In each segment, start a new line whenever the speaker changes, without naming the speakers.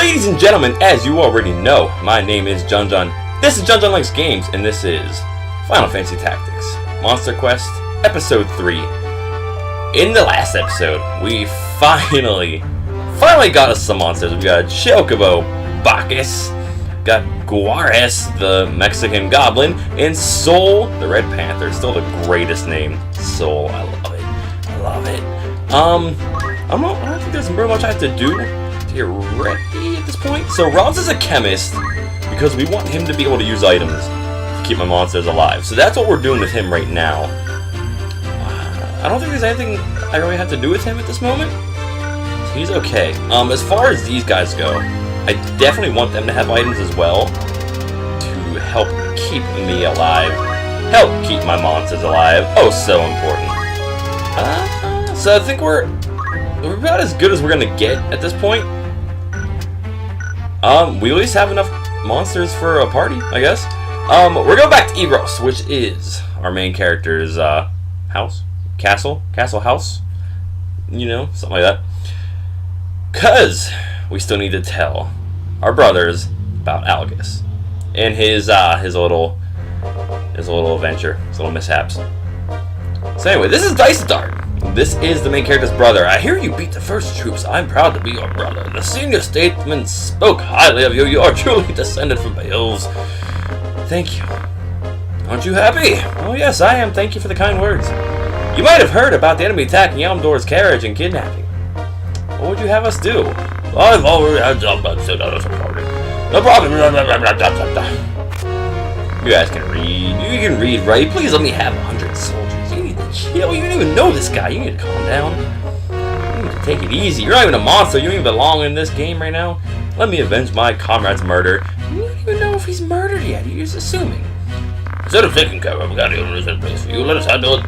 Ladies and gentlemen, as you already know, my name is JunJun. This is JunJunLikesGames, and this is Final Fantasy Tactics Monster Quest Episode 3. In the last episode, we finally got us some monsters. We got Chocobo, Bacchus, got Guares, the Mexican Goblin, and Soul, the Red Panther. Still the greatest name, Soul. I love it. I love it. I don't think there's very much I have to do to get ready at this point. So Rob's is a chemist because we want him to be able to use items to keep my monsters alive. So that's what we're doing with him right now. I don't think there's anything I really have to do with him at this moment. He's okay. As far as these guys go, I definitely want them to have items as well to help keep me alive. Help keep my monsters alive. Oh, so important. So I think we're about as good as we're gonna get at this point. We at least have enough monsters for a party, I guess. We're going back to Egros, which is our main character's house, castle house. You know, something like that. 'Cause we still need to tell our brothers about Algus and his little adventure, his little mishaps. So anyway, this is Dicedart. This is the main character's brother. I hear you beat the first troops. I'm proud to be your brother. The senior statesman spoke highly of you. You are truly descended from Bales. Thank you. Aren't you happy? Oh yes, I am. Thank you for the kind words. You might have heard about the enemy attacking Yelmdor's carriage and kidnapping. What would you have us do? I've already had no problem. You guys can read. You can read, right? Please let me have 100 soldiers. You need to chill. You don't even know this guy. You need to calm down. You need to take it easy. You're not even a monster. You don't even belong in this game right now. Let me avenge my comrade's murder. You don't even know if he's murdered yet. You're just assuming. Instead of taking care of, we got to get a place for you. Let us handle it.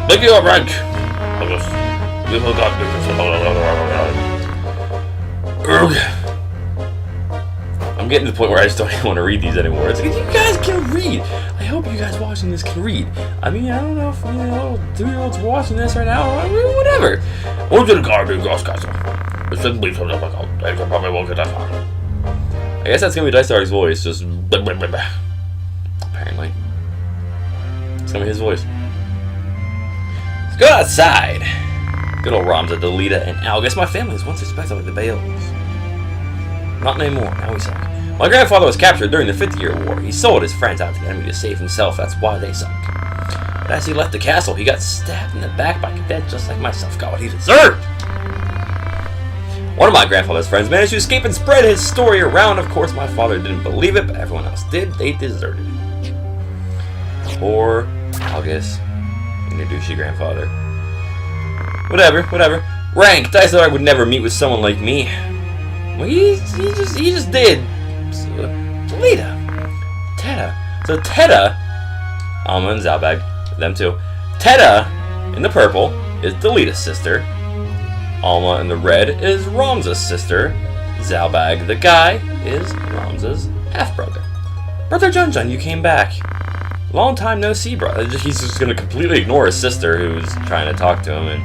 Make your rank. I'm getting to the point where I just don't even want to read these anymore. It's like, you guys can read. I hope you guys watching this can read. I mean, I don't know if 2-year-olds watching this right now. I mean, whatever. Or to the garden, Gross Castle. I guess that's gonna be Dicedart's voice. Just apparently, it's gonna be his voice. Let's go outside. Good old Ramza, Delita, and Algus. My family was once respected like the Bales. Not anymore. Now we suck. My grandfather was captured during the 50-year war. He sold his friends out to the enemy to save himself. That's why they sunk. But as he left the castle, he got stabbed in the back by a cadet just like myself. Got what he deserved. One of my grandfather's friends managed to escape and spread his story around. Of course, my father didn't believe it, but everyone else did. They deserted it. Poor Algus and your douchey grandfather. Whatever. Rank. Dicedart would never meet with someone like me. Well, he just did. So, Delita. Teta. So Teta, Alma and Zalbag, them two. Teta, in the purple, is Delita's sister. Alma in the red is Ramza's sister. Zalbag, the guy, is Ramza's half-brother. Brother JunJun, you came back. Long time no see, brother. He's just going to completely ignore his sister who's trying to talk to him and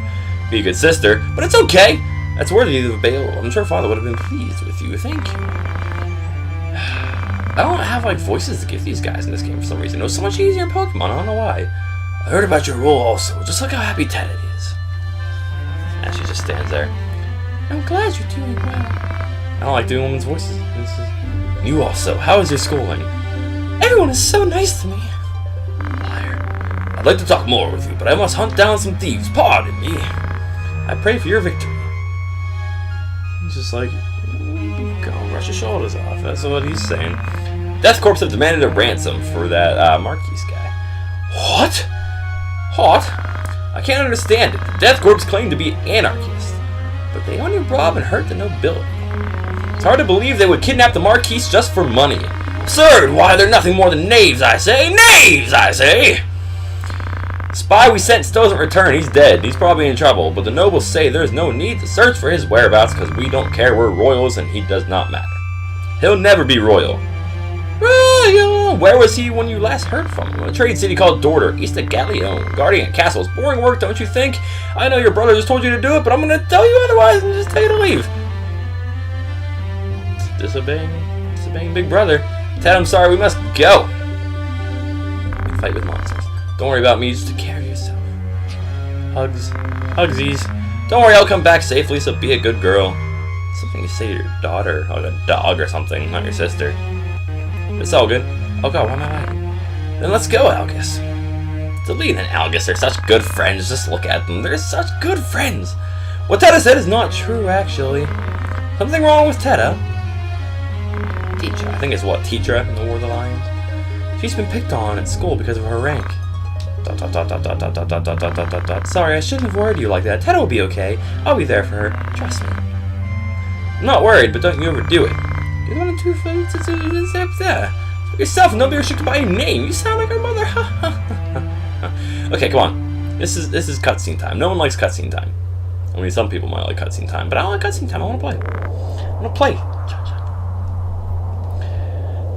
be a good sister. But it's okay. That's worthy of Bale. I'm sure Father would have been pleased with you. Thank you. I don't have like voices to give these guys in this game for some reason. It was so much easier in Pokemon. I don't know why. I heard about your role also. Just look how happy Teta is. And she just stands there. I'm glad you're doing well. I don't like doing women's voices. You also. How is your schooling? Everyone is so nice to me. Liar. I'd like to talk more with you, but I must hunt down some thieves. Pardon me. I pray for your victory. He's just like, go brush your shoulders off. That's what he's saying. Death Corps have demanded a ransom for that Marquise guy. What? I can't understand it. The Death Corps claim to be anarchists, but they only rob and hurt the nobility. It's hard to believe they would kidnap the Marquise just for money. Absurd! Why, they're nothing more than knaves, I say! Knaves, I say! Spy we sent still doesn't return. He's dead. He's probably in trouble. But the nobles say there's no need to search for his whereabouts because we don't care. We're royals and he does not matter. He'll never be royal. Where was he when you last heard from him? A trade city called Dorter, east of Galleon. Guardian at castles. Boring work, don't you think? I know your brother just told you to do it, but I'm going to tell you otherwise and just tell you to leave. Disobeying Big Brother. Ted, I'm sorry, we must go. Fight with monsters. Don't worry about me, just take care of yourself. Hugsies. Don't worry, I'll come back safely, so be a good girl. Something you say to your daughter, like a dog or something, not your sister. It's all good. Oh god, why am I lagging? Then let's go, Algus. Delete and Algus are such good friends, just look at them. They're such good friends. What Teta said is not true, actually. Something wrong with Teta. Teacher, I think it's what, Teacher in the War of the Lions? She's been picked on at school because of her rank. ... Sorry, I shouldn't have worried you like that. Teta will be okay. I'll be there for her. Trust me. I'm not worried, but don't you overdo it. You're one of two friends yourself, and don't be restricted by your name. You sound like our mother. Okay, come on. This is cutscene time. No one likes cutscene time. I mean, some people might like cutscene time, but I don't like cutscene time. I want to play. I want to play.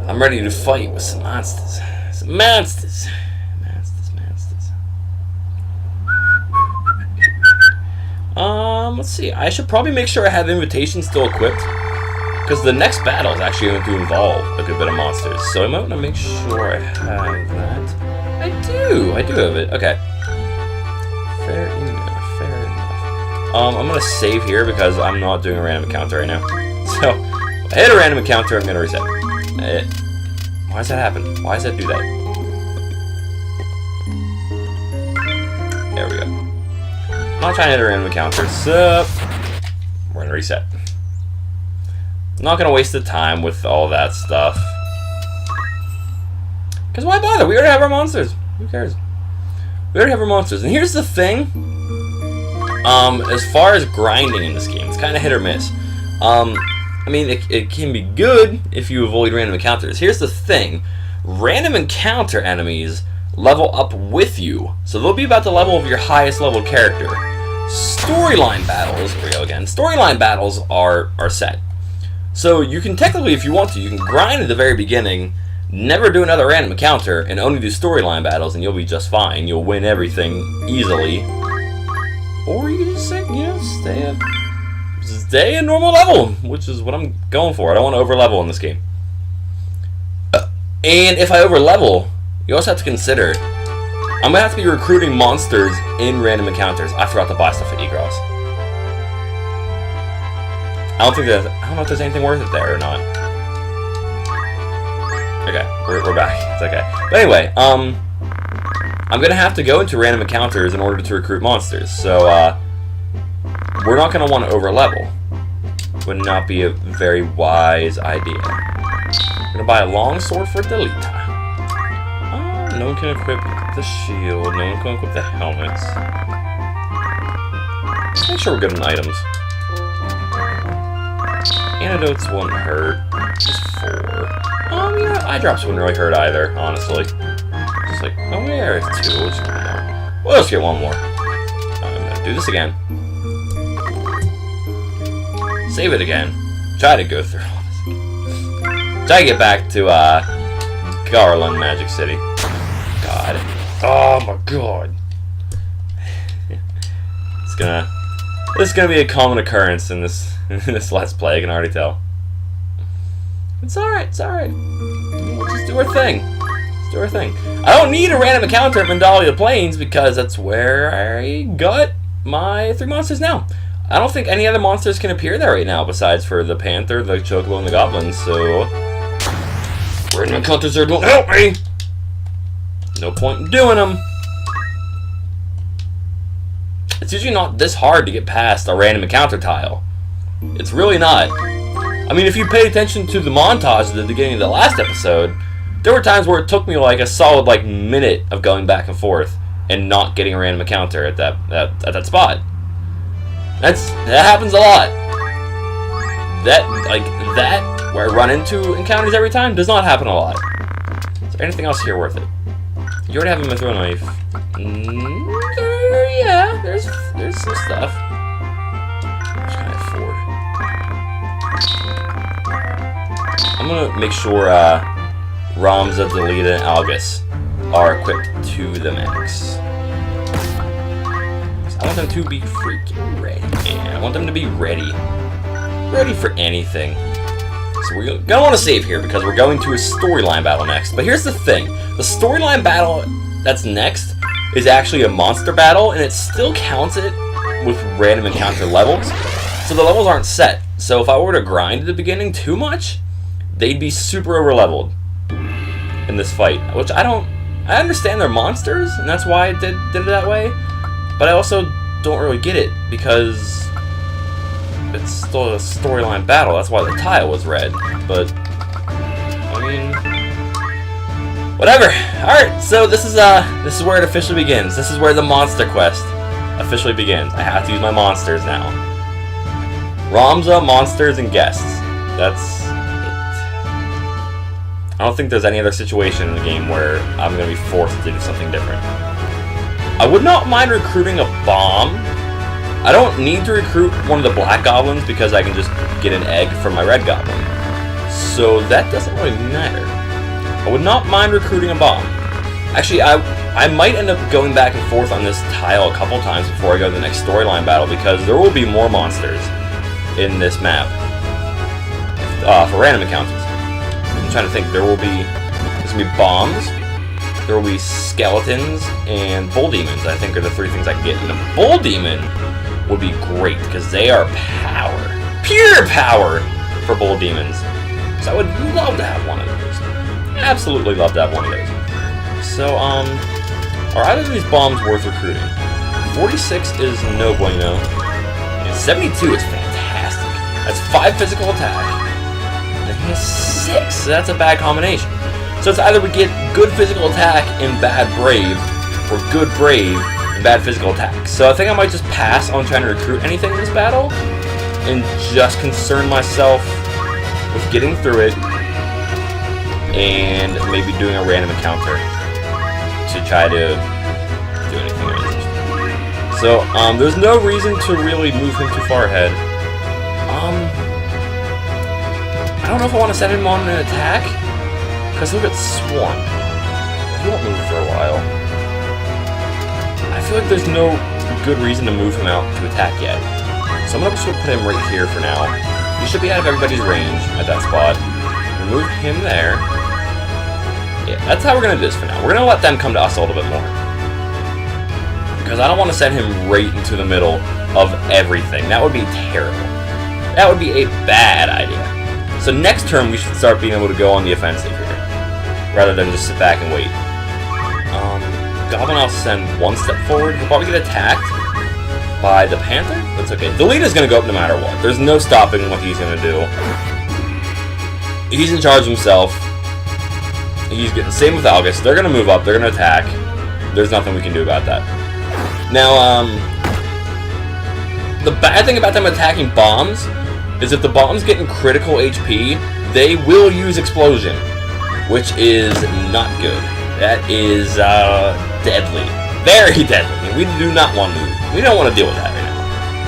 I'm ready to fight with some monsters. Some monsters. Let's see. I should probably make sure I have invitations still equipped, because the next battle is actually going to involve a good bit of monsters. So I might want to make sure I have that. I do have it. Okay. Fair enough. I'm gonna save here because I'm not doing a random encounter right now. So if I hit a random encounter, I'm gonna reset. Why does that happen? Why does that do that? There we go. I'm not trying to hit a random encounter, so we're gonna reset. I'm not gonna waste the time with all that stuff. Because why bother? We already have our monsters. Who cares? We already have our monsters. And here's the thing. As far as grinding in this game, it's kind of hit or miss. I mean, it can be good if you avoid random encounters. Here's the thing. Random encounter enemies level up with you. So they'll be about the level of your highest level character. Storyline battles, here we go again. Storyline battles are set. So you can technically, if you want to, you can grind at the very beginning, never do another random encounter, and only do storyline battles, and you'll be just fine. You'll win everything easily. Or you can just, stay at normal level, which is what I'm going for. I don't want to over level in this game. And if I over level, you also have to consider, I'm going to have to be recruiting monsters in random encounters. I forgot to buy stuff at Egros. I don't know if there's anything worth it there or not. Okay, we're back. It's okay. But anyway, I'm gonna have to go into random encounters in order to recruit monsters. So we're not gonna want to over level. Would not be a very wise idea. I'm gonna buy a long sword for Delita. No one can equip the shield. No one can equip the helmets. Make sure we're good on items. Antidotes won't hurt. Just 4. Yeah, eye drops wouldn't really hurt either, honestly. Just like, oh yeah, there's 2. We'll just get 1 more. We'll just get 1 more. I'm gonna do this again. Save it again. Try to go through all this. Try to get back to Garland Magic City. God. Oh my god. This is gonna be a common occurrence in this Let's Play, I can already tell. It's alright, it's alright. We'll just do our thing. Let's do our thing. I don't need a random encounter at Mandalia Plains because that's where I got my 3 monsters now. I don't think any other monsters can appear there right now besides for the Panther, the Chocobo, and the Goblins, so random encounters there don't help me! No point in doing them. It's usually not this hard to get past a random encounter tile. It's really not. I mean, if you pay attention to the montage at the beginning of the last episode, there were times where it took me like a solid minute of going back and forth and not getting a random encounter at that spot. That happens a lot. That where I run into encounters every time does not happen a lot. Is there anything else here worth it? You already have a mithril knife. Yeah, there's some stuff. Which can I afford? I'm gonna make sure Ramza, Delita, and Algus are equipped to the max. I want them to be freaking ready. Yeah, I want them to be ready. Ready for anything. So we're gonna want to save here because we're going to a storyline battle next. But here's the thing. The storyline battle that's next is actually a monster battle, and it still counts it with random encounter levels. So the levels aren't set. So if I were to grind at the beginning too much, they'd be super over-leveled in this fight. Which I understand they're monsters, and that's why I did it that way. But I also don't really get it, because it's still a storyline battle. That's why the tile was red. But, I mean, whatever. Alright, so this is where it officially begins. This is where the monster quest officially begins. I have to use my monsters now. Ramza, monsters, and guests. That's it. I don't think there's any other situation in the game where I'm going to be forced to do something different. I would not mind recruiting a bomb. I don't need to recruit one of the black goblins because I can just get an egg from my red goblin. So that doesn't really matter. I would not mind recruiting a bomb. Actually, I might end up going back and forth on this tile a couple times before I go to the next storyline battle, because there will be more monsters in this map for random encounters. I'm trying to think. There's going to be bombs. There will be skeletons and bull demons, I think, are the three things I can get. And a bull demon would be great, because they are power. Pure power for bull demons. So I would love to have one of those. Absolutely love to have one of those. So, are either of these bombs worth recruiting? 46 is no bueno. And 72 is fantastic. That's 5 physical attack. And he has 6, so that's a bad combination. So it's either we get good physical attack and bad brave, or good brave and bad physical attack. So I think I might just pass on trying to recruit anything in this battle, and just concern myself with getting through it, and maybe doing a random encounter to try to do anything interesting. So there's no reason to really move him too far ahead. I don't know if I want to send him on an attack, because he'll get swarmed. He won't move for a while. I feel like there's no good reason to move him out to attack yet. So I'm going to just put him right here for now. He should be out of everybody's range at that spot. Remove him there. Yeah, that's how we're going to do this for now. We're going to let them come to us a little bit more. Because I don't want to send him right into the middle of everything. That would be terrible. That would be a bad idea. So next turn, we should start being able to go on the offensive here, rather than just sit back and wait. Goblin, I'll send one step forward. He'll probably get attacked by the Panther. That's okay. Delita's going to go up no matter what. There's no stopping what he's going to do. He's in charge of himself. He's getting same with Algus. They're going to move up. They're going to attack. There's nothing we can do about that. Now, the bad thing about them attacking bombs is if the bomb's getting critical HP, they will use explosion, which is not good. That is deadly, very deadly. We do not want to. We don't want to deal with that right now.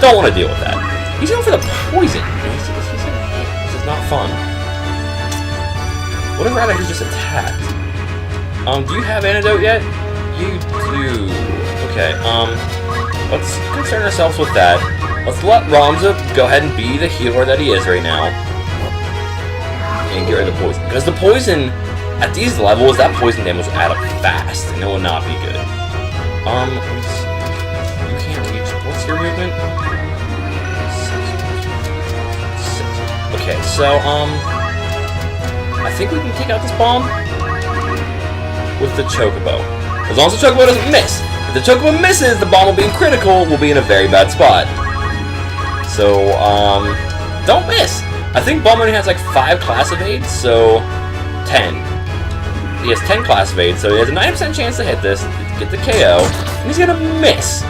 Don't want to deal with that. He's going for the poison. He's going to hit. This is not fun. Would have rather he just attacked. Do you have antidote yet? You do. Okay. Let's concern ourselves with that. Let's let Ramza go ahead and be the healer that he is right now. And get rid of the poison. Because the poison, at these levels, that poison damage will add up fast. And it will not be good. You can't reach. What's your movement? 6. Okay, so, I think we can take out this bomb with the Chocobo. As long as the Chocobo doesn't miss. If the Chocobo misses, the bomb will be critical, will be in a very bad spot. So, don't miss. I think Bomb only has like 5 class evades, so 10. He has 10 class evades, so he has a 90% chance to hit this, get the KO, and he's gonna miss.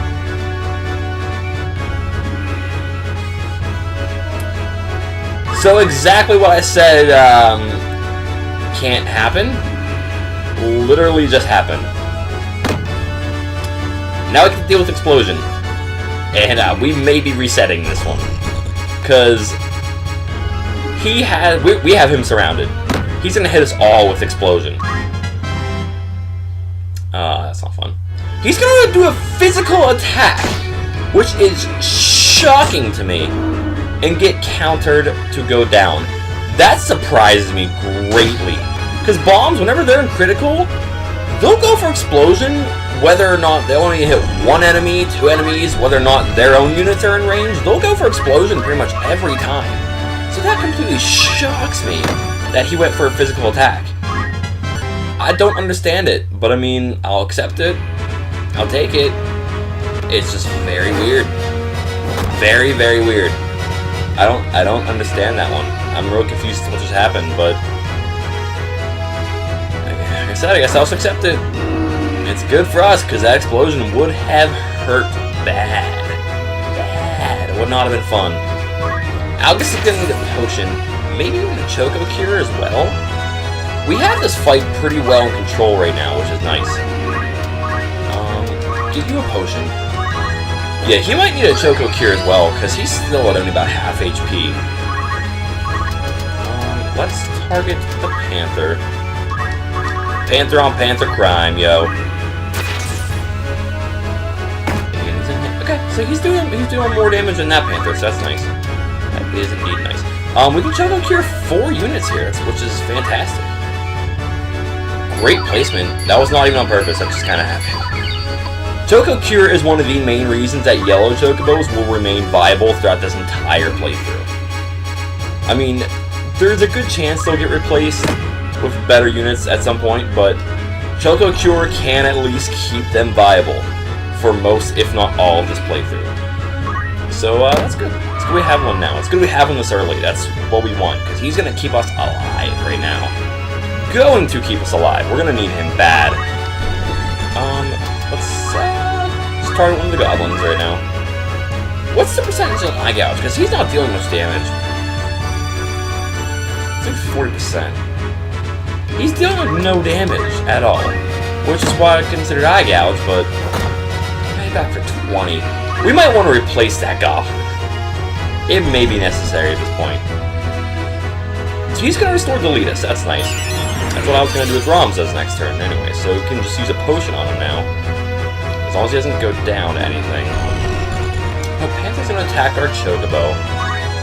So exactly what I said can't happen, literally just happened. Now we can deal with explosion. And we may be resetting this one. Because we have him surrounded. he's gonna hit us all with explosion. That's not fun. He's gonna do a physical attack, which is shocking to me, and get countered to go down. That surprises me greatly. Because bombs, whenever they're in critical, they'll go for explosion, whether or not they only hit one enemy, two enemies, whether or not their own units are in range. They'll go for explosion pretty much every time. So that completely shocks me that he went for a physical attack. I don't understand it, but I mean, I'll accept it. I'll take it. It's just very weird. Very, very weird. I don't understand that one. I'm real confused as to what just happened, but like I said, I guess I'll just accept it. It's good for us, because that explosion would have hurt bad. Bad. It would not have been fun. Algus is going to need a potion. Maybe even a Choco Cure as well. We have this fight pretty well in control right now, which is nice. Give you a potion. Yeah, he might need a Choco Cure as well, because he's still at only about half HP. Let's target the Panther. Panther on Panther crime, yo. Okay, so he's doing more damage than that Panther, so that's nice. That is indeed nice. We can Choco Cure 4 units here, which is fantastic. Great placement. That was not even on purpose, that just kind of happened. Choco Cure is one of the main reasons that yellow Chocobos will remain viable throughout this entire playthrough. I mean, there's a good chance they'll get replaced with better units at some point, but Choco Cure can at least keep them viable for most, if not all, of this playthrough. So, that's good. It's good we have one now. It's good we have one this early. That's what we want, because he's going to keep us alive right now. Going to keep us alive. We're going to need him bad. Let's just target one of the goblins right now. What's the percentage on Eye Gouge? Because he's not dealing much damage. It's like 40%. He's dealing with no damage at all, which is why I considered Eye Gouge, but maybe back for 20. We might want to replace that goblin. It may be necessary at this point. So he's going to restore Deletus. That's nice. That's what I was going to do with Ramza's next turn anyway, so we can just use a potion on him now. As long as he doesn't go down to anything. Oh, Panther's going to attack our Chocobo.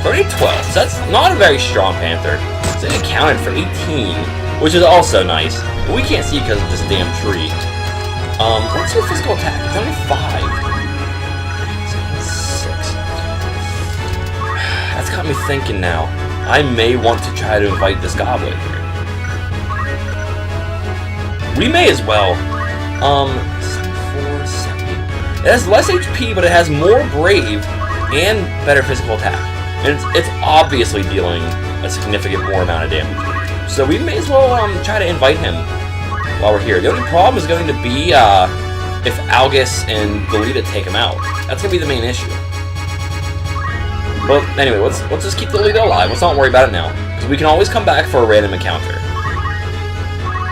Already 12, so that's not a very strong Panther. So it accounted for 18, which is also nice. But we can't see because of this damn tree. What's your physical attack? It's only 5. So 6. That's got me thinking now. I may want to try to invite this goblin here. We may as well. 74, 70. It has less HP, but it has more Brave and better physical attack. And it's obviously dealing a significant more amount of damage. So we may as well try to invite him while we're here. The only problem is going to be if Algus and Delita take him out. That's going to be the main issue. But anyway, let's just keep Delita alive. Let's not worry about it now. Because we can always come back for a random encounter.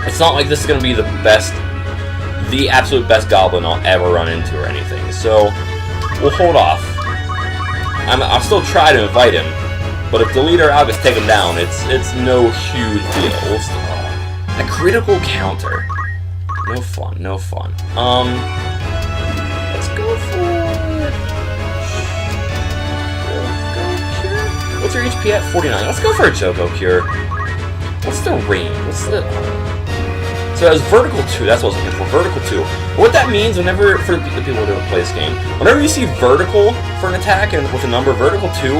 It's not like this is going to be the absolute best goblin I'll ever run into or anything. So we'll hold off. I'll still try to invite him. But if Delita or Algus take him down, it's no huge deal. A critical counter. No fun, no fun. Let's go for Choco Cure. What's your HP at? 49. Let's go for a Choco Cure. What's the range? What's the... So it has vertical 2, that's what I was looking for, vertical 2. What that means, whenever, for the people who don't play this game, whenever you see vertical for an attack and with a number vertical 2,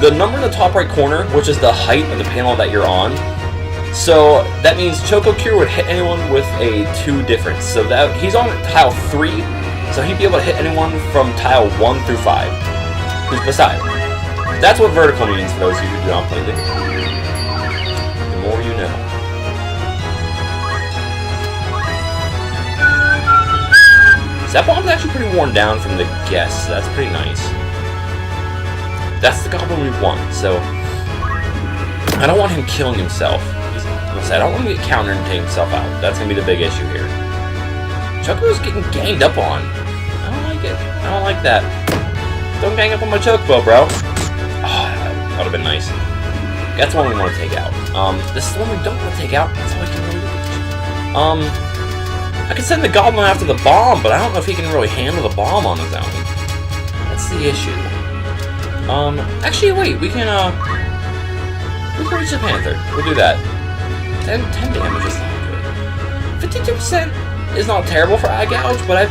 the number in the top right corner, which is the height of the panel that you're on, so that means Choco Cure would hit anyone with a 2 difference. So that he's on tile 3, so he'd be able to hit anyone from tile 1 through 5, who's beside him. That's what vertical means for those of you who do not play the game. The more you know. That bomb's actually pretty worn down from the guests, so that's pretty nice. That's the goblin we want, so... I don't want him killing himself. I don't want him to get countered and take himself out. That's going to be the big issue here. Chocobo's getting ganged up on. I don't like it. I don't like that. Don't gang up on my Chocobo, bro. Oh, that would have been nice. That's the one we want to take out. This is the one we don't want to take out. That's how we can really reach. I could send the goblin after the bomb, but I don't know if he can really handle the bomb on his own. That's the issue. Actually, wait, we can reach the panther. We'll do that. 10 damage is not good. 52% is not terrible for eye gouge, but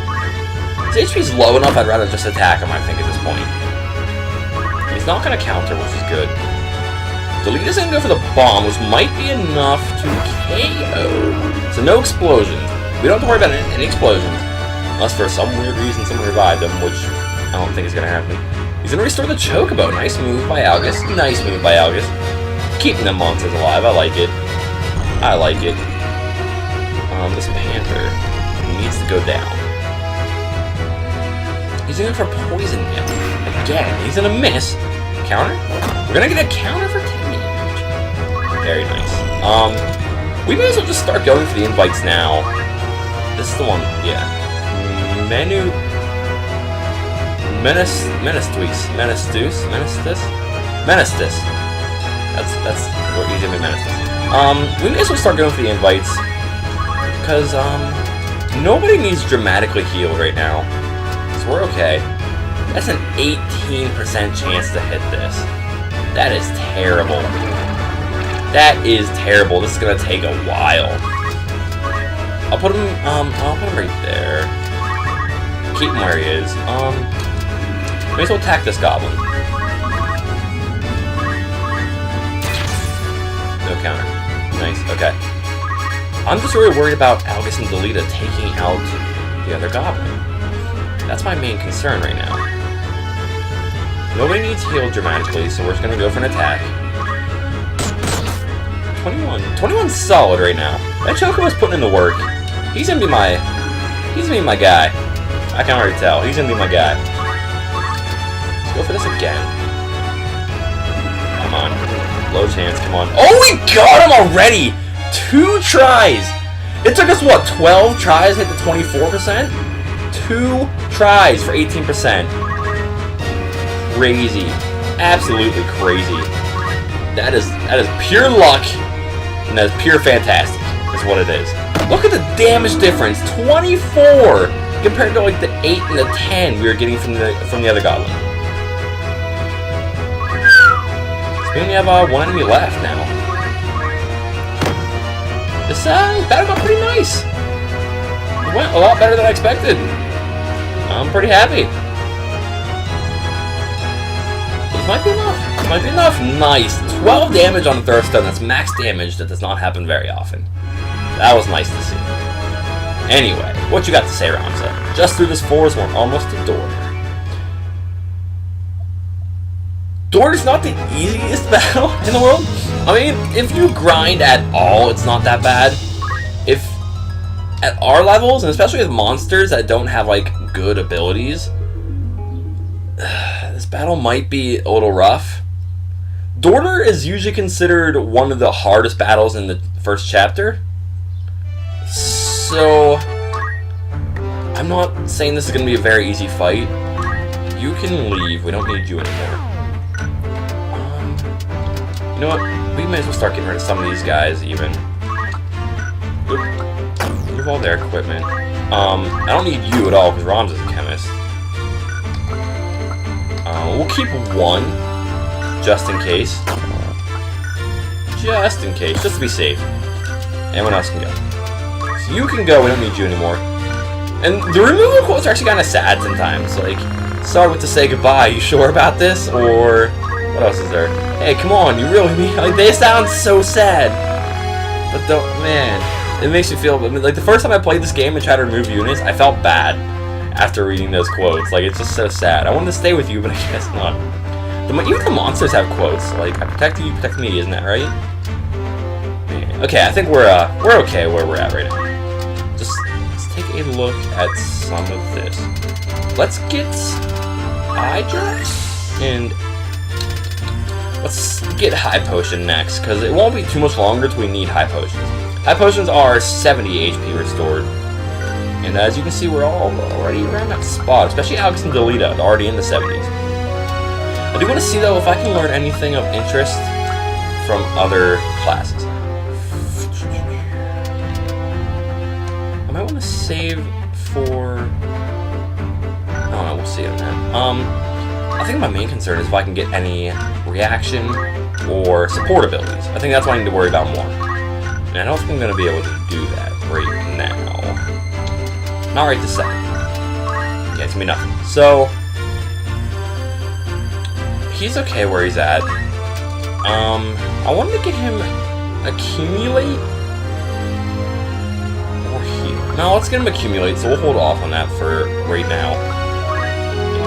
his HP's low enough, I'd rather just attack him, I think, at this point. He's not going to counter, which is good. Delita's going to go for the bomb, which might be enough to KO. So no explosions. We don't have to worry about any explosions. Unless for some weird reason someone revived him, which I don't think is going to happen. He's going to restore the Chocobo. Nice move by Algus. Nice move by Algus. Keeping the monsters alive. I like it. I like it. This panther needs to go down. He's going for poison damage. Again, he's going to miss. Counter? We're going to get a counter for 10 damage. Very nice. We may as well just start going for the invites now. This is the one, yeah. Menestus. That's what he's gonna be Menestus. We may as well start going for the invites. Because, nobody needs dramatically healed right now. So we're okay. That's an 18% chance to hit this. That is terrible. That is terrible. This is gonna take a while. I'll put him right there. Keep him where he is. May as well attack this goblin. No counter. Nice, okay. I'm just really worried about Algus and Delita taking out the other goblin. That's my main concern right now. Nobody needs healed dramatically, so we're just gonna go for an attack. 21. 21's solid right now. That Chocobo's putting in the work. He's gonna be my guy. I can already tell. He's gonna be my guy. Let's go for this again. Come on. Low chance, come on. Oh, we got him already! 2 tries! It took us, what, 12 tries to hit the 24%? 2 tries for 18%. Crazy. Absolutely crazy. That is pure luck, and that is pure fantastic, is what it is. Look at the damage difference, 24 compared to like the 8 and the 10 we were getting from the other goblin. So we only have 1 enemy left now. This battle got pretty nice. It went a lot better than I expected. I'm pretty happy. This might be enough. This might be enough. Nice. 12 damage on the Thurstone. That's max damage. That does not happen very often. That was nice to see. Anyway, what you got to say, Ramza? Just through this forest, we're almost to Dorder. Dorder's not the easiest battle in the world. I mean, if you grind at all, it's not that bad. If at our levels, and especially with monsters that don't have like good abilities, this battle might be a little rough. Dorder is usually considered one of the hardest battles in the first chapter. So, I'm not saying this is going to be a very easy fight. You can leave. We don't need you anymore. You know what? We may as well start getting rid of some of these guys, even. Move all their equipment. I don't need you at all, because Roms is a chemist. We'll keep 1, just in case. Just in case, just to be safe. Anyone else can go. So you can go, we don't need you anymore. And the removal quotes are actually kind of sad sometimes. Like, sorry what to say goodbye, you sure about this? Or, what else is there? Hey, come on, you really mean, like, they sound so sad. But don't, man, it makes me feel, like, the first time I played this game and tried to remove units, I felt bad after reading those quotes. Like, it's just so sad. I wanted to stay with you, but I guess not. Even the monsters have quotes. Like, I protected you, protect me, isn't that right? Man. Okay, I think we're okay where we're at right now. Let's take a look at some of this. Let's get eye drops, and let's get high potion next, because it won't be too much longer till we need high potions. High potions are 70 HP restored, and as you can see, we're all already around that spot, especially Algus and Delita, they're already in the 70s. I do want to see, though, if I can learn anything of interest from other classes. I might want to save for... No, we'll see it in that. I think my main concern is if I can get any reaction or support abilities. I think that's what I need to worry about more. And I don't think I'm going to be able to do that right now. Not right this second. Yeah, it's going to be nothing. So, he's okay where he's at. I wanted to get him accumulate or heal. No, let's get him accumulate, so we'll hold off on that for right now.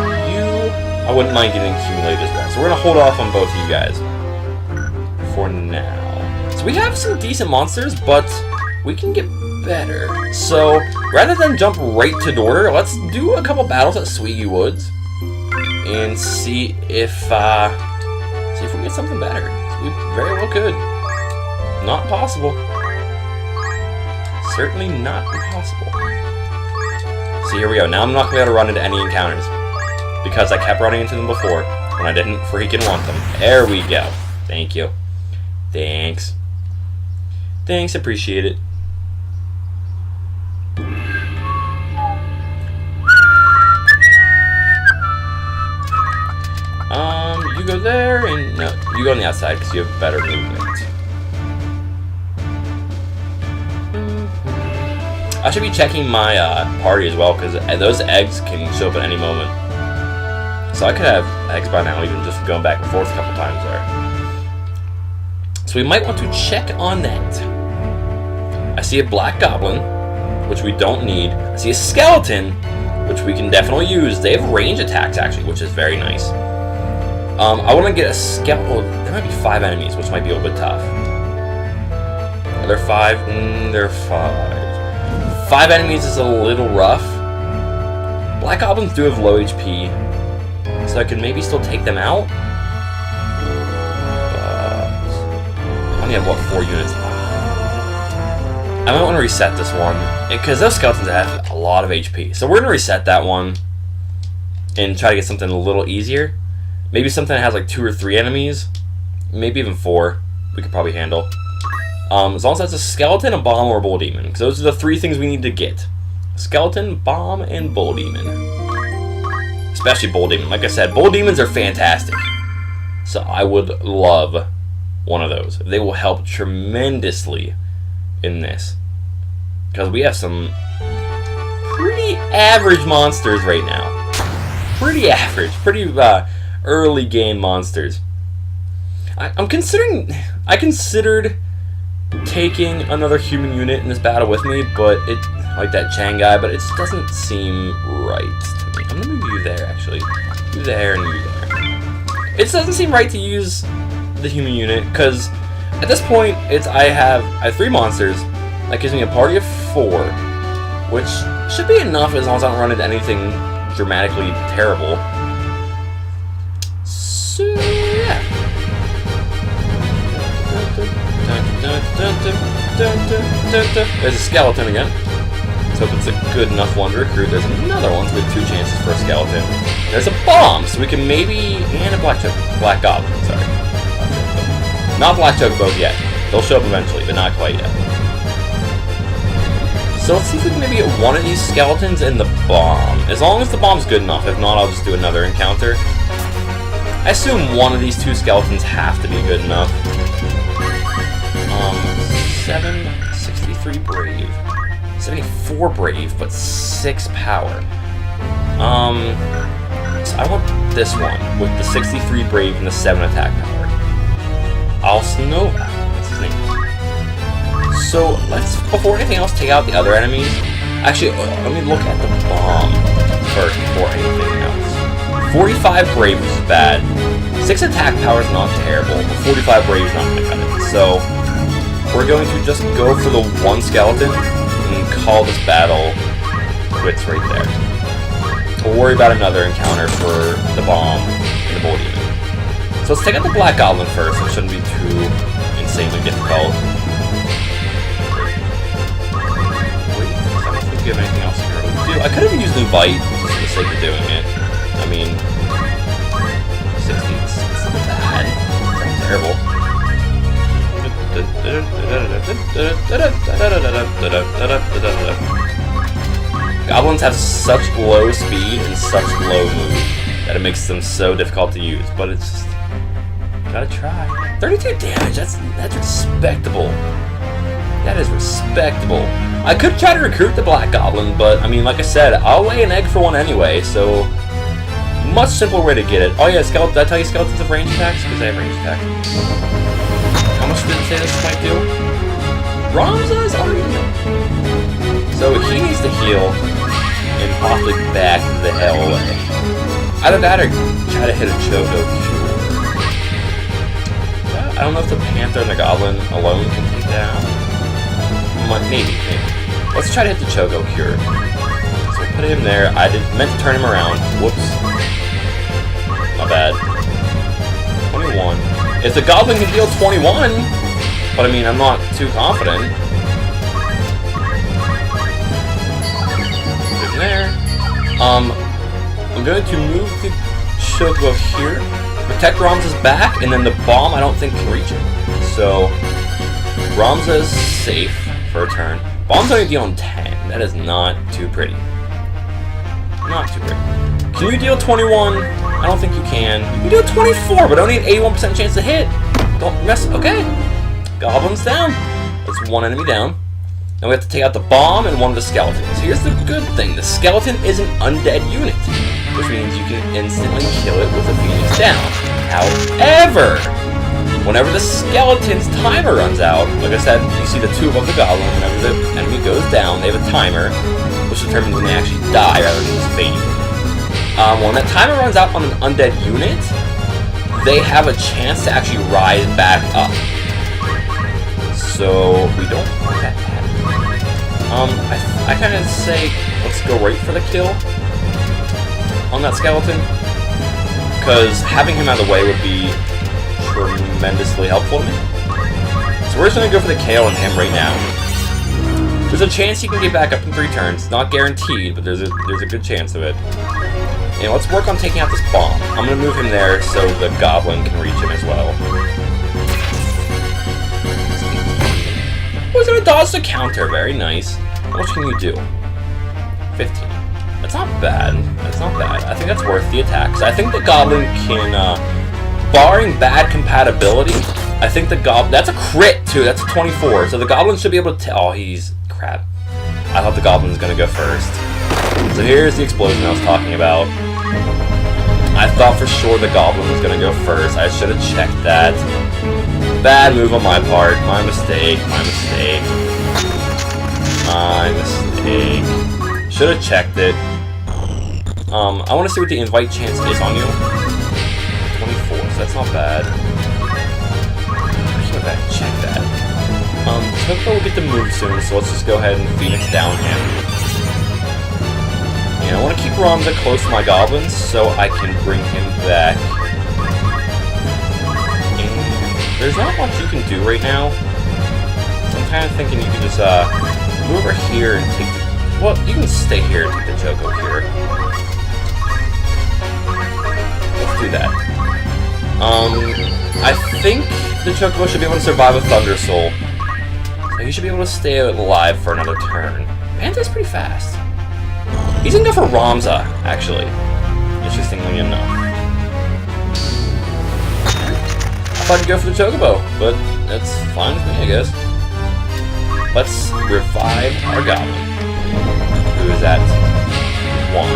And you, I wouldn't mind getting accumulate as well. So we're going to hold off on both of you guys for now. So we have some decent monsters, but we can get better. So rather than jump right to Dorter, let's do a couple battles at Sweetie Woods and see if we can get something better. We very well could. Not impossible. Certainly not impossible. So here we go. Now I'm not going to be able to run into any encounters because I kept running into them before when I didn't freaking want them. There we go. Thank you. Thanks. Thanks, appreciate it. You go there, and no, you go on the outside because you have better movement. I should be checking my party as well because those eggs can show up at any moment. So I could have eggs by now, even just going back and forth a couple times there. So we might want to check on that. I see a black goblin, which we don't need. I see a skeleton, which we can definitely use. They have range attacks, actually, which is very nice. I want to get a skeleton. Oh, there might be 5 enemies, which might be a little bit tough. Are there 5? There are 5. 5 enemies is a little rough. Black goblins do have low HP, so I could maybe still take them out. I only have, what, 4 units? I might want to reset this one, because those skeletons have a lot of HP. So we're going to reset that one and try to get something a little easier. Maybe something that has like 2 or 3 enemies. Maybe even 4. We could probably handle. As long as that's a skeleton, a bomb, or a bull demon. Because those are the 3 things we need to get. Skeleton, bomb, and bull demon. Especially bull demon. Like I said, bull demons are fantastic. So I would love one of those. They will help tremendously in this. Because we have some pretty average monsters right now. Pretty average. Pretty early game monsters. I considered taking another human unit in this battle with me, but it, like that Chang guy, but it just doesn't seem right to me. I'm gonna move you there, actually. You there and you there. It doesn't seem right to use the human unit, because at this point, I have 3 monsters. That gives me a party of 4, which should be enough as long as I don't run into anything dramatically terrible. So, yeah. There's a skeleton again. Let's hope it's a good enough one to recruit. There's another one, so we have 2 chances for a skeleton. There's a bomb, so we can maybe... And a black goblin, sorry. Not black chocobo yet. They'll show up eventually, but not quite yet. So let's see if we can maybe get one of these skeletons and the bomb. As long as the bomb's good enough. If not, I'll just do another encounter. I assume one of these 2 skeletons have to be good enough. 63 brave. 74 brave, but 6 power. So I want this one with the 63 brave and the 7 attack power. Alcinova. That's his name. So let's, before anything else, take out the other enemies. Actually, let me look at the bomb first before anything else. 45 brave is bad. 6 attack power is not terrible, but 45 brave is not going to cut it. So we're going to just go for the 1 skeleton and call this battle quits right there. We'll worry about another encounter for the bomb and the bull demon. So let's take out the black goblin first. It shouldn't be too insanely difficult. Wait, I don't think we have anything else here to do. I could have used Invite just for the sake of doing it. I mean, 60, it's not bad. It's not terrible. Goblins have such low speed and such low move that it makes them so difficult to use, but it's just gotta try. 32 damage, that's respectable. That is respectable. I could try to recruit the Black Goblin, but I mean, like I said, I'll lay an egg for one anyway, so much simpler way to get it. Oh yeah, skeleton. Did I tell you skeletons have range attacks? Because they have range attacks. How much did it say this might do? Ramza's already done. So he needs to heal and possibly back the hell away. Either that or try to hit a Choco Cure. I don't know if the Panther and the Goblin alone can take down. Maybe. Let's try to hit the Choco Cure. So we'll put him there. I meant to turn him around. Whoops. My bad. 21. If the Goblin can deal 21, but I mean, I'm not too confident. There. I'm going to move the Choco here, protect Ramza's back, and then the bomb I don't think can reach it. So Ramza is safe for a turn. Bomb's only dealing 10. That is not too pretty. Not too pretty. Can you deal 21? I don't think you can. You can deal 24, but only an 81% chance to hit. Don't mess. Okay. Goblin's down. That's one enemy down. Now we have to take out the bomb and one of the skeletons. Here's the good thing. The skeleton is an undead unit, which means you can instantly kill it with a Phoenix down. However, whenever the skeleton's timer runs out, like I said, you see the two above the goblin. Whenever the enemy goes down, they have a timer, which determines when they actually die rather than just fade. When that timer runs out on an undead unit, they have a chance to actually rise back up. So we don't want that to happen. I kind of say let's go right for the kill on that skeleton, because having him out of the way would be tremendously helpful to me. So we're just going to go for the KO on him right now. There's a chance he can get back up in 3 turns. Not guaranteed, but there's a good chance of it. And let's work on taking out this bomb. I'm going to move him there so the goblin can reach him as well. Oh, he's going to dodge the counter. Very nice. How much can you do? 15. That's not bad. That's not bad. I think that's worth the attack. So I think the goblin can, barring bad compatibility, I think the goblin... That's a crit, too. That's a 24. So the goblin should be able to... Oh, he's... Crap. I thought the goblin was going to go first. So here's the explosion I was talking about. I thought for sure the goblin was going to go first. I should have checked that. Bad move on my part. My mistake. My mistake. My mistake. Should have checked it. I want to see what the invite chance is on you. 24, so that's not bad. I should have checked that. Choco will get the move soon, so let's just go ahead and Phoenix down him. And I want to keep Ramza close to my goblins so I can bring him back. And there's not much you can do right now. So I'm kind of thinking you can just move over here and take the... Well, you can stay here and take the Choco here. Let's do that. I think the Chocobo should be able to survive a Thunder Soul. So he should be able to stay alive for another turn. Panther's pretty fast. He's gonna go for Ramza, actually. Interestingly enough. I thought he'd go for the Chocobo, but that's fine with me, I guess. Let's revive our Goblin, who is at 1.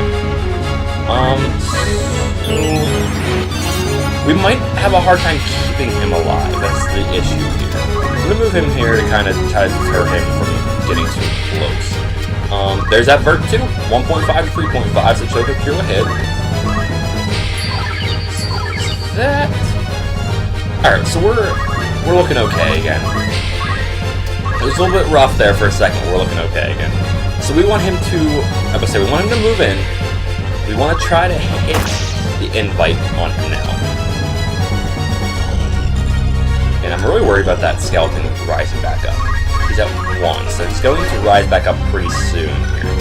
We might have a hard time keeping him alive. That's the issue here. I'm gonna move him here to kind of try to deter him from getting too close. There's that vert too. 1.5 to 3.5, so Choco Cure will hit. That. All right, so we're looking okay again. It was a little bit rough there for a second. We're looking okay again. So we want him to. I would say we want him to move in. We want to try to hit the invite on him now. And I'm really worried about that skeleton rising back up. He's at 1, so he's going to rise back up pretty soon here.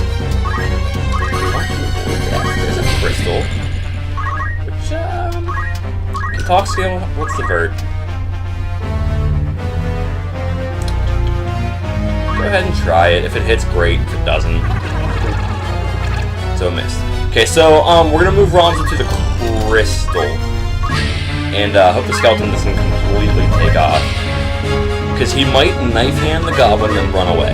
There's a crystal. Which, can talk scale, what's the vert? ahead and try it. If it hits, great. If it doesn't, so it missed. Okay, so we're gonna move Ramza to the crystal, and hope the skeleton doesn't completely take off, because he might knife hand the goblin and run away,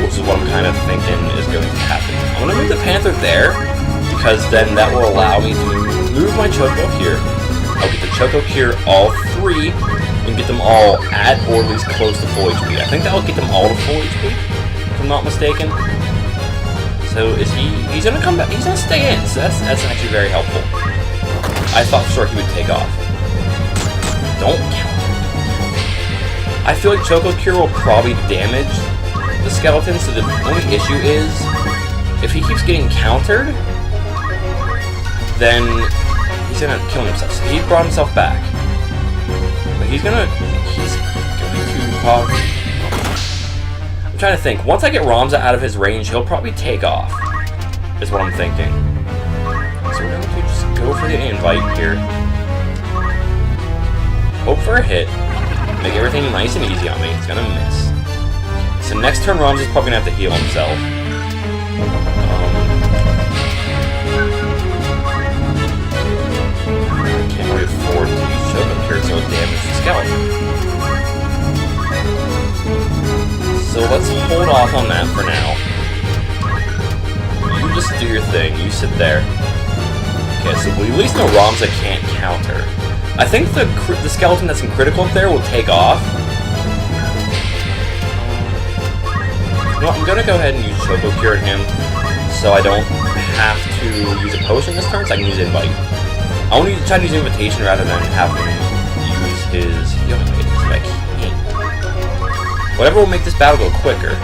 which is what I'm kind of thinking is going to happen. I'm gonna move the panther there, because then that will allow me to move my Choco here. I'll get the Choco Cure all 3 and get them all at or at least close to full HP. I think that will get them all to full HP, if I'm not mistaken. So is he's gonna come back, he's gonna stay in, so that's actually very helpful. I thought for sure he would take off. Don't count. I feel like Choco Cure will probably damage the skeleton, so the only issue is if he keeps getting countered, then he's gonna kill himself. So he brought himself back. But he's going to I'm trying to think. Once I get Ramza out of his range, he'll probably take off, is what I'm thinking. So we're going to just go for the invite here. Hope for a hit. Make everything nice and easy on me. It's going to miss. So next turn, Ramza's probably going to have to heal himself. Can't really afford to use Choco Cure so it damages the skeleton. So let's hold off on that for now. You just do your thing. You sit there. Okay, so we at least know Ramza can't counter. I think the skeleton that's in critical up there will take off. No, I'm gonna go ahead and use Choco Cure him, so I don't have to use a potion this turn, so I can use Invite. I want to try to use Invitation rather than have him use his healing items, but I can't. Whatever will make this battle go quicker.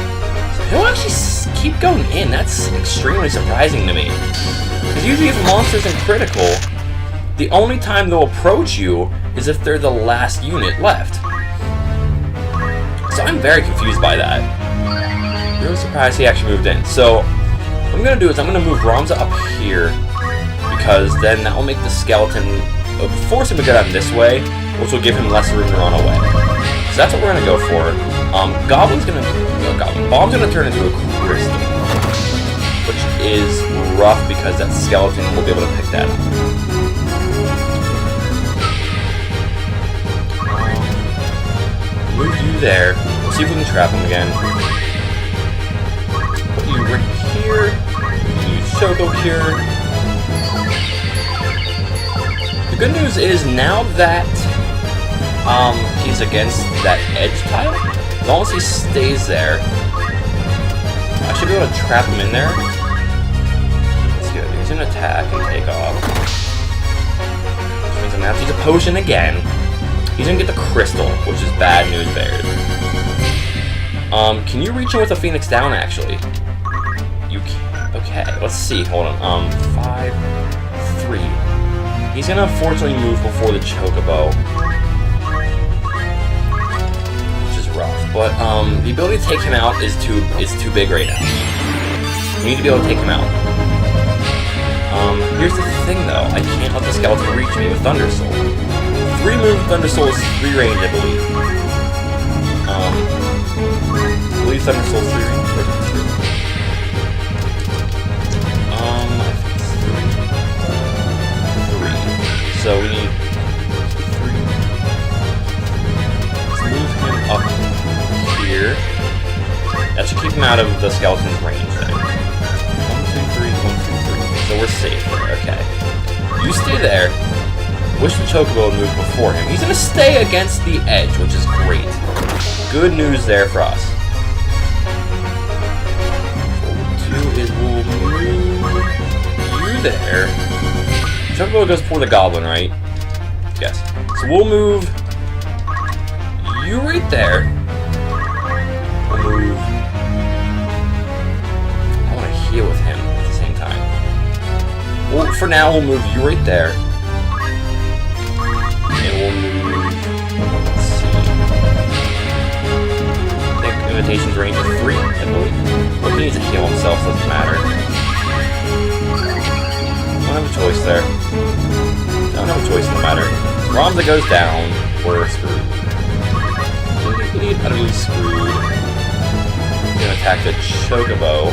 So he'll actually keep going in. That's extremely surprising to me. Because usually if a monster's in critical, the only time they'll approach you is if they're the last unit left. So I'm very confused by that. Really surprised he actually moved in. So what I'm going to do is I'm going to move Ramza up here, because then that will make the skeleton, force him to go down this way, which will give him less room to run away. So that's what we're going to go for. Bomb's going to turn into a crystal, which is rough because that skeleton will be able to pick that up. Move you there. We'll see if we can trap him again. Put you right here. Use Choco Cure. The good news is now that he's against that edge tile, as long as he stays there, I should be able to trap him in there. Let's go. He's gonna attack and take off. Which means I'm gonna have to use a potion again. He's gonna get the crystal, which is bad news bears. Can you reach him with a Phoenix down, actually? You can. Okay, let's see. Hold on. 5, 3. He's gonna unfortunately move before the Chocobo, which is rough. But the ability to take him out is too big right now. We need to be able to take him out. Here's the thing though, I can't let the skeleton reach me with Thunder Soul. 3 move Thunder Soul is 3 range, I believe. I believe Thunder Soul is 3 range. So we need 3. Let's move him up here. That should keep him out of the skeleton's range then. 1, 2, 3, 1, 2, 3. So we're safe there, okay. You stay there. Wish the Chocobo would move before him. He's gonna stay against the edge, which is great. Good news there for us. What we'll do is we'll move you there. Chocobo goes for the goblin, right? Yes. So we'll move you right there. We'll move. I want to heal with him at the same time. Well, for now, we'll move you right there. And we'll move. Let's see. I think Invitation's range is 3, I believe. Well, he needs to heal himself, so it doesn't matter. Don't have a choice there. Don't have a choice in the matter. If Ramza goes down, we're screwed. Utterly screwed. attack the Chocobo,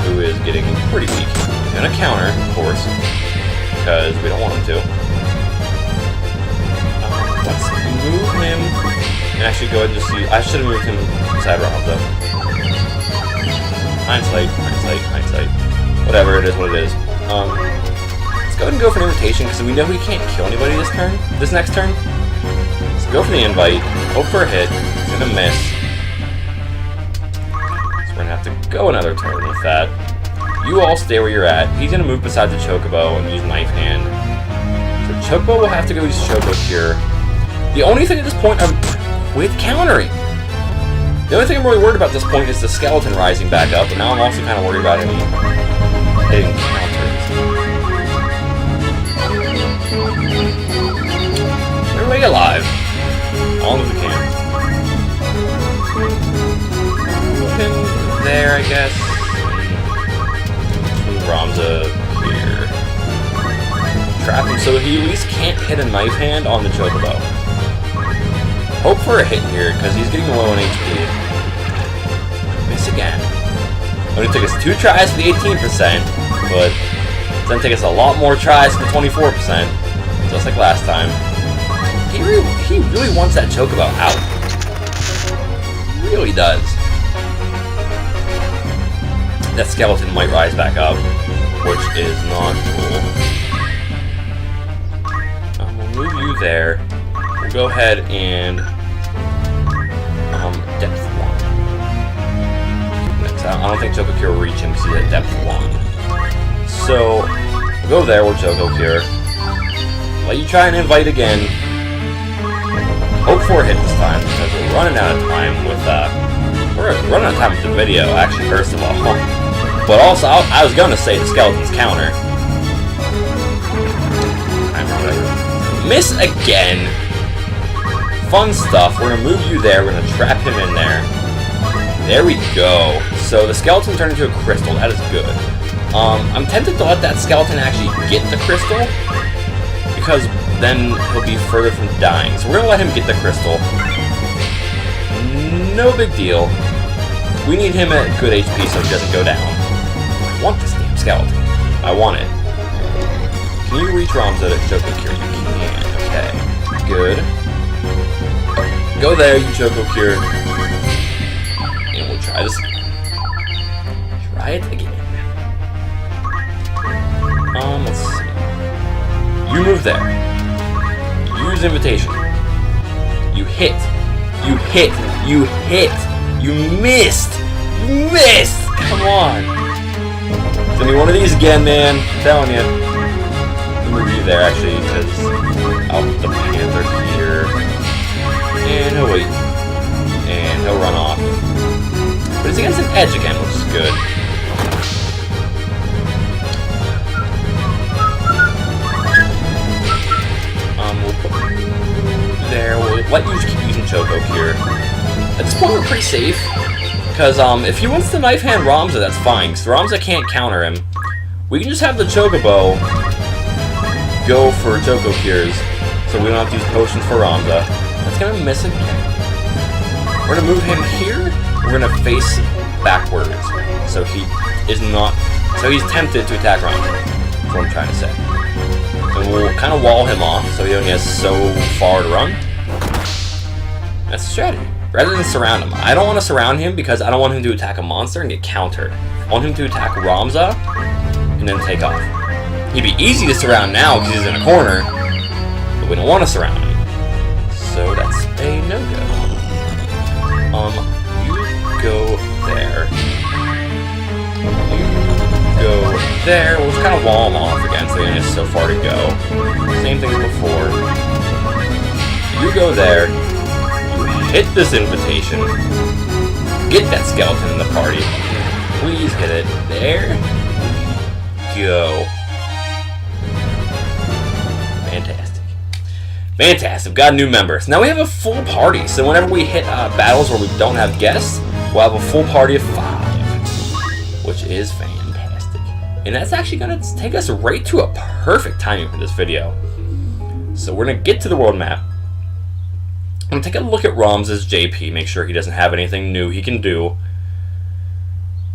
who is getting pretty weak. He's gonna counter, of course, because we don't want him to. Let's move him, and actually go ahead and just see. I should have moved him beside Ramza. Hindsight. Whatever, it is what it is. Let's go ahead and go for an invitation, because we know he can't kill anybody this next turn. Let's go for the invite, hope for a hit. He's gonna miss. So we're gonna have to go another turn with that. You all stay where you're at. He's gonna move beside the Chocobo and use Knife Hand. So Chocobo will have to go use Choco Cure. The only thing at this point, I'm quit countering. The only thing I'm really worried about at this point is the skeleton rising back up, but now I'm also kind of worried about him hitting counters. Everybody alive. As long as we can. Move him there, I guess. Move Ramza here. Trap him so he at least can't hit a Knife Hand on the Chocobo. Hope for a hit here, because he's getting low on HP. Miss again. Only took us 2 tries for the 18%, but it's going to take us a lot more tries for the 24%, just like last time. He really wants that Chocobo out. He really does. That skeleton might rise back up, which is not cool. We'll move you there. We'll go ahead and depth 1. I don't think Choco Cure will reach him because he's at depth 1. So we'll go there, we'll Choco Cure. Let you try and invite again. Hope for a hit this time, because we're running out of time with the video, actually, first of all. But also, I was gonna say the skeleton's counter. Miss again. Fun stuff. We're gonna move you there. We're gonna trap him in there. There we go. So the skeleton turned into a crystal. That is good. I'm tempted to let that skeleton actually get the crystal, because then he'll be further from dying. So we're gonna let him get the crystal. No big deal. We need him at good HP so he doesn't go down. I want this damn skeleton. I want it. Can you reach Ramza to Choco Cure? You can. Okay. Good. Go there, you Choco Cure. And we'll try this. Try it again. Let's see. You move there. Use invitation. You hit. You hit. You hit. You missed. You missed. Come on. It's gonna be one of these again, man. I'm telling you. I'll move you there, actually, because I'll put the Panther here. And he'll wait. And he'll run off. But it's against an edge again, which is good. We'll put there. We'll let you keep using Choco Cure. At this point, we're pretty safe. Because if he wants to Knife Hand Ramza, that's fine. Because Ramza can't counter him. We can just have the Chocobo go for Choco Cures. So we don't have to use potions for Ramza. That's going to miss again. We're going to move him here. We're going to face backwards. So he is not... So he's tempted to attack Ramza. That's what I'm trying to say. And we'll kind of wall him off so he only has so far to run. That's the strategy. Rather than surround him. I don't want to surround him because I don't want him to attack a monster and get countered. I want him to attack Ramza and then take off. He'd be easy to surround now because he's in a corner, but we don't want to surround him. So that's a no-go. You go there. You go there. We'll just kind of wall him off again so he only has so far to go. Same thing as before. You go there. Hit this invitation. Get that skeleton in the party. Please hit it. There. Go. Fantastic. Fantastic. We've got a new member. So now we have a full party. So whenever we hit battles where we don't have guests, we'll have a full party of 5. Which is fantastic. And that's actually going to take us right to a perfect timing for this video. So we're going to get to the world map. I'm going to take a look at Ramza's JP, make sure he doesn't have anything new he can do.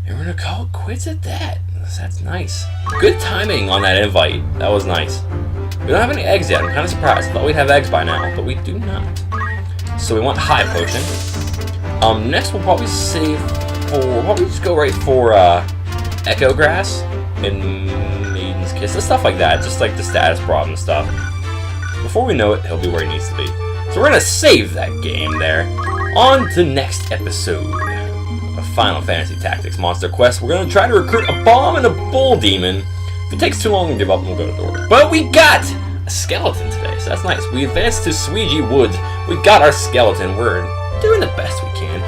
And we're gonna call it quits at that. That's nice. Good timing on that invite. That was nice. We don't have any eggs yet. I'm kind of surprised. I thought we'd have eggs by now, but we do not. So we want high potion. Next we'll probably save for... We'll probably just go right for Echo Grass and Maiden's Kiss and stuff like that. Just like the status problem stuff. Before we know it, he'll be where he needs to be. So we're gonna save that game there. On to next episode of Final Fantasy Tactics Monster Quest. We're gonna try to recruit a bomb and a bull demon. If it takes too long to give up, we'll go to the order. But we got a skeleton today, so that's nice. We advanced to Suiji Woods. We got our skeleton. We're doing the best we can.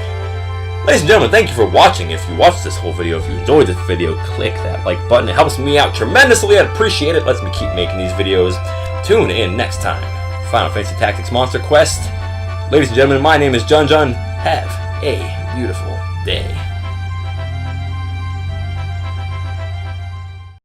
Ladies and gentlemen, thank you for watching. If you watched this whole video, if you enjoyed this video, click that like button. It helps me out tremendously. I'd appreciate it. Lets me keep making these videos. Tune in next time. Final Fantasy Tactics Monster Quest. Ladies and gentlemen, my name is JunJun. Have a beautiful day.